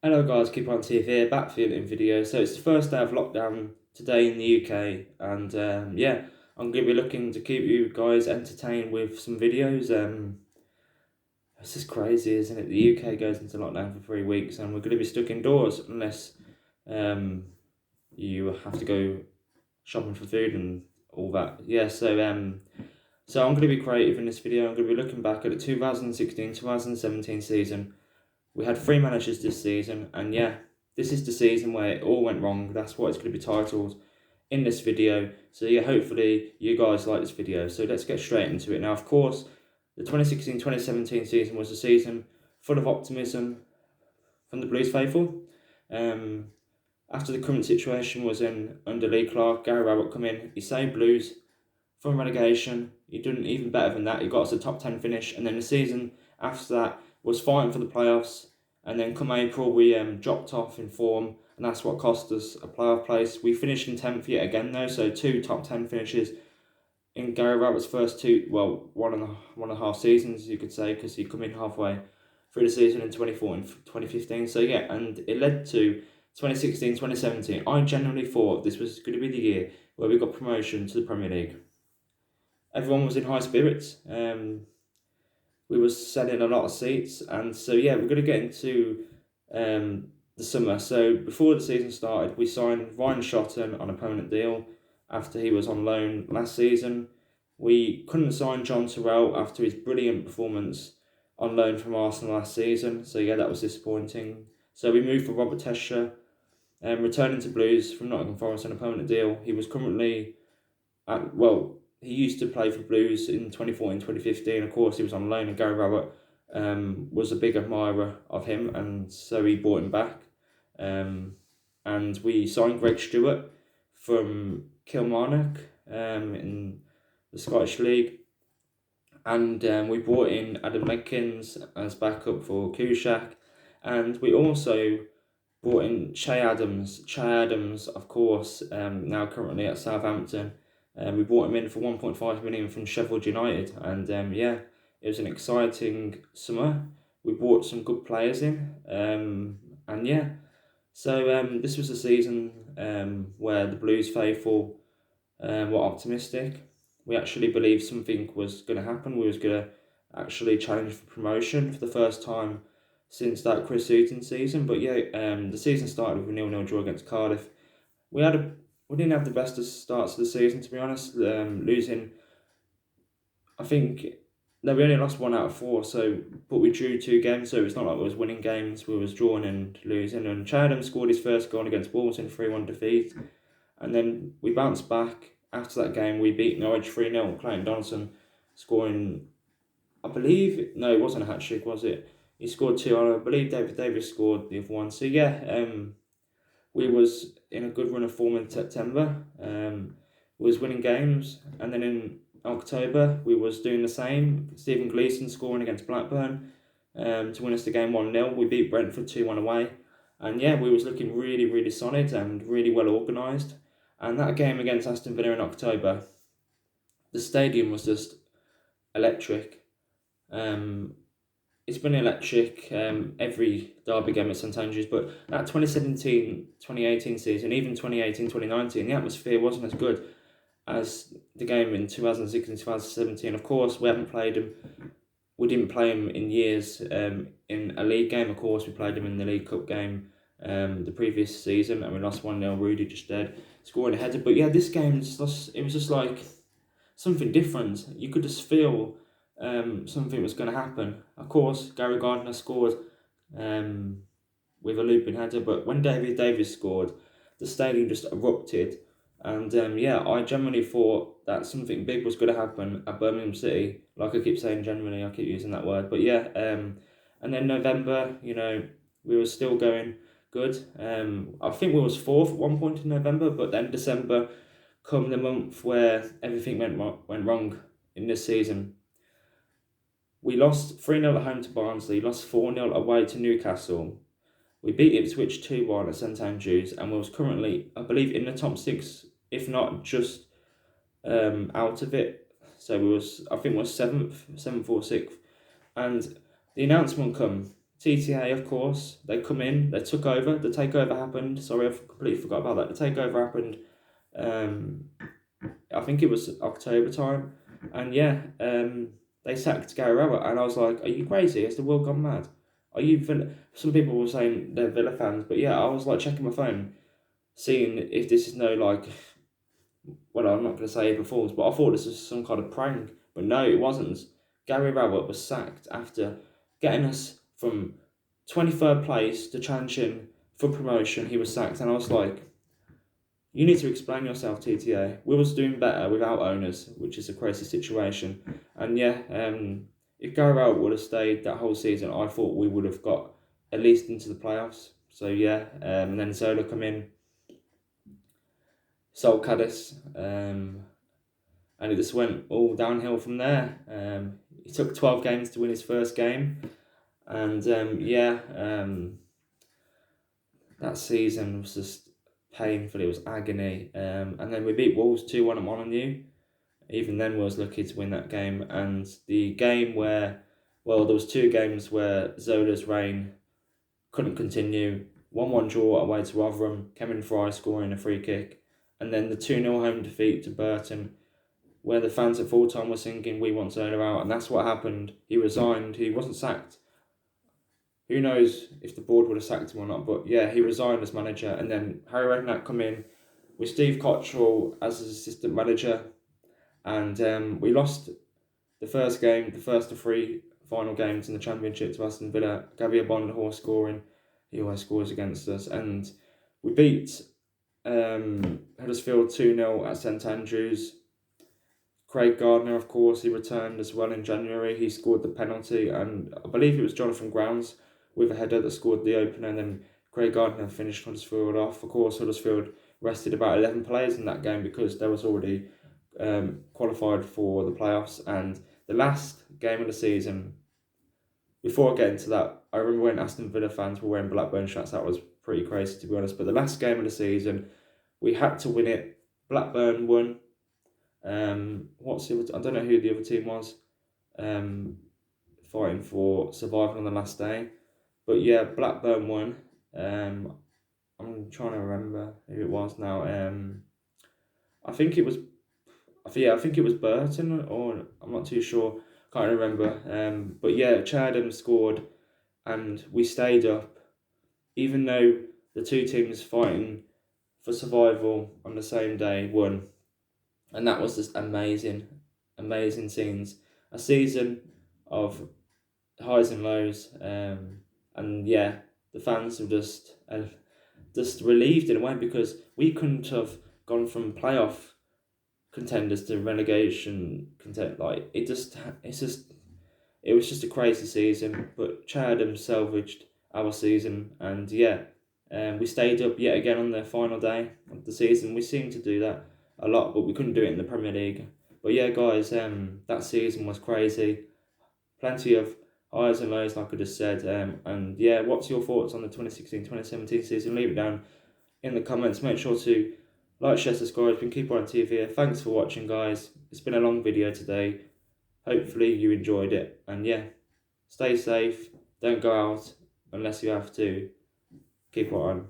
Hello guys, Keep On TV here, back for the video. So it's the first day of lockdown today in the UK, and yeah, I'm going to be looking to keep you guys entertained with some videos. It's just crazy, isn't it? The UK goes into lockdown for 3 weeks, and we're going to be stuck indoors unless um, you have to go shopping for food and all that. Yeah, so I'm going to be creative in this video. I'm going to be looking back at the 2016-2017 season. We had three managers this season, and yeah, this is the season where it all went wrong. That's what it's going to be titled in this video. So yeah, hopefully you guys like this video. So let's get straight into it. Now, of course, the 2016-2017 season was a season full of optimism from the Blues faithful. After the current situation was in under Lee Clark, Gary Rowett come in, he saved Blues from relegation. He done even better than that. He got us a top 10 finish, and then the season after that was fighting for the playoffs. And then come April, we dropped off in form, and that's what cost us a playoff place. We finished in 10th yet again though, so two top 10 finishes in Gary Rowett's first two, well, one and a half seasons you could say, because he come in halfway through the season in 2014, 2015. So yeah, and it led to 2016, 2017. I genuinely thought this was going to be the year where we got promotion to the Premier League. Everyone was in high spirits. We were selling a lot of seats, and so yeah, we're going to get into the summer. So before the season started, we signed Ryan Shotton on a permanent deal after he was on loan last season. We couldn't sign John Terrell after his brilliant performance on loan from Arsenal last season. So yeah, that was disappointing. So we moved for Robert Tescher, returning to Blues from Nottingham Forest on a permanent deal. He was currently he used to play for Blues in 2014, 2015. Of course, he was on loan, and Gary Rowett was a big admirer of him, and so he brought him back. And we signed Greg Stewart from Kilmarnock in the Scottish League. And we brought in Adam Lenkins as backup for Kushak. And we also brought in Che Adams. Che Adams, of course, now currently at Southampton. We brought him in for 1.5 million from Sheffield United, and yeah, it was an exciting summer. We brought some good players in, and yeah, so this was a season where the Blues faithful were optimistic. We actually believed something was going to happen. We was going to actually challenge for promotion for the first time since that Chris Hughton season. But yeah, the season started with a 0-0 draw against Cardiff. We didn't have the best of starts of the season, to be honest. Losing, I think, no, we only lost 1 out of 4. But we drew 2 games, so it's not like we was winning games. We was drawing and losing. And Chatham scored his first goal against Wolves in 3-1 defeat, and then we bounced back after that game. We beat Norwich 3-0. Clayton Donaldson scoring, I believe, no, it wasn't a hat trick, was it? He scored 2, and I believe David Davis scored the other one. So yeah, we was in a good run of form in September. Was winning games, and then in October we was doing the same. Stephen Gleeson scoring against Blackburn to win us the game 1-0. We beat Brentford 2-1 away, and yeah, we was looking really, really solid and really well organised. And that game against Aston Villa in October, the stadium was just electric. It's been electric every derby game at St Andrews, but that 2017-2018 season, even 2018-2019, the atmosphere wasn't as good as the game in 2016-2017. Of course, we didn't play them in years in a league game. Of course, we played them in the League Cup game the previous season, and we lost 1-0. Rudy just dead scoring a header. But yeah, this game, it was just like something different. You could just feel something was going to happen. Of course, Gary Gardner scored with a looping header, but when David Davis scored, the stadium just erupted. And yeah, I genuinely thought that something big was going to happen at Birmingham City. Like I keep saying, genuinely, I keep using that word. But yeah, and then November, we were still going good. I think we was fourth at one point in November, but then December come the month where everything went wrong in this season. We lost 3-0 at home to Barnsley, lost 4-0 away to Newcastle. We beat Ipswich 2-1 at St Andrews, and was currently, I believe, in the top 6, if not just out of it. So I think we was 7th or 6th. And the announcement come TTA, of course, they come in, they took over. The takeover happened. Sorry, I've completely forgot about that. The takeover happened. I think it was October time, and yeah, they sacked Gary Rowett, and I was like, "Are you crazy? Has the world gone mad? Are you Villa?" Some people were saying they're Villa fans, but yeah, I was like checking my phone, seeing if this is no like, well, I'm not going to say April Fools, but I thought this was some kind of prank, but no, it wasn't. Gary Rowett was sacked after getting us from 23rd place to challenging for promotion. He was sacked, and I was like, you need to explain yourself, TTA. We was doing better without owners, which is a crazy situation. And yeah, if Gary Rowett would have stayed that whole season, I thought we would have got at least into the playoffs. So yeah, and then Zola come in, sold Cadiz, and it just went all downhill from there. He took 12 games to win his first game, and that season was just painful. It was agony. And then we beat Wolves 2-1 at Molineux. Even then, we was lucky to win that game. And the game where, well, there was 2 games where Zola's reign couldn't continue. 1-1 draw away to Rotherham. Kevin Fry scoring a free kick. And then the 2-0 home defeat to Burton, where the fans at full time were singing, "We want Zola out." And that's what happened. He resigned. He wasn't sacked. Who knows if the board would have sacked him or not, but yeah, he resigned as manager, and then Harry Redknapp come in with Steve Cottrell as his assistant manager, and we lost the first game, the first of 3 final games in the Championship to Aston Villa. Gavia Bondahor scoring, he always scores against us, and we beat Huddersfield 2-0 at St Andrews. Craig Gardner, of course, he returned as well in January. He scored the penalty, and I believe it was Jonathan Grounds with a header that scored the opener, and then Craig Gardner finished Huddersfield off. Of course, Huddersfield rested about 11 players in that game because they was already qualified for the playoffs. And the last game of the season, before I get into that, I remember when Aston Villa fans were wearing Blackburn shirts. That was pretty crazy, to be honest. But the last game of the season, we had to win it. Blackburn won. What's the other? I don't know who the other team was. Fighting for survival on the last day. But yeah, Blackburn won. I'm trying to remember who it was now. I think it was. I think it was Burton, or I'm not too sure. Can't remember. But yeah, Chatham scored, and we stayed up, even though the 2 teams fighting for survival on the same day won, and that was just amazing, amazing scenes. A season of highs and lows, and yeah, the fans were just relieved in a way, because we couldn't have gone from playoff contenders to relegation content. Like it was just a crazy season. But Chatham salvaged our season, and yeah, we stayed up yet again on the final day of the season. We seem to do that a lot, but we couldn't do it in the Premier League. But yeah, guys, that season was crazy. Plenty of highs and lows, like I just said. And yeah, what's your thoughts on the 2016-2017 season? Leave it down in the comments. Make sure to like, share, subscribe. It's been Keeper on TV. Thanks for watching, guys. It's been a long video today. Hopefully you enjoyed it. And yeah, stay safe. Don't go out unless you have to. Keep it on.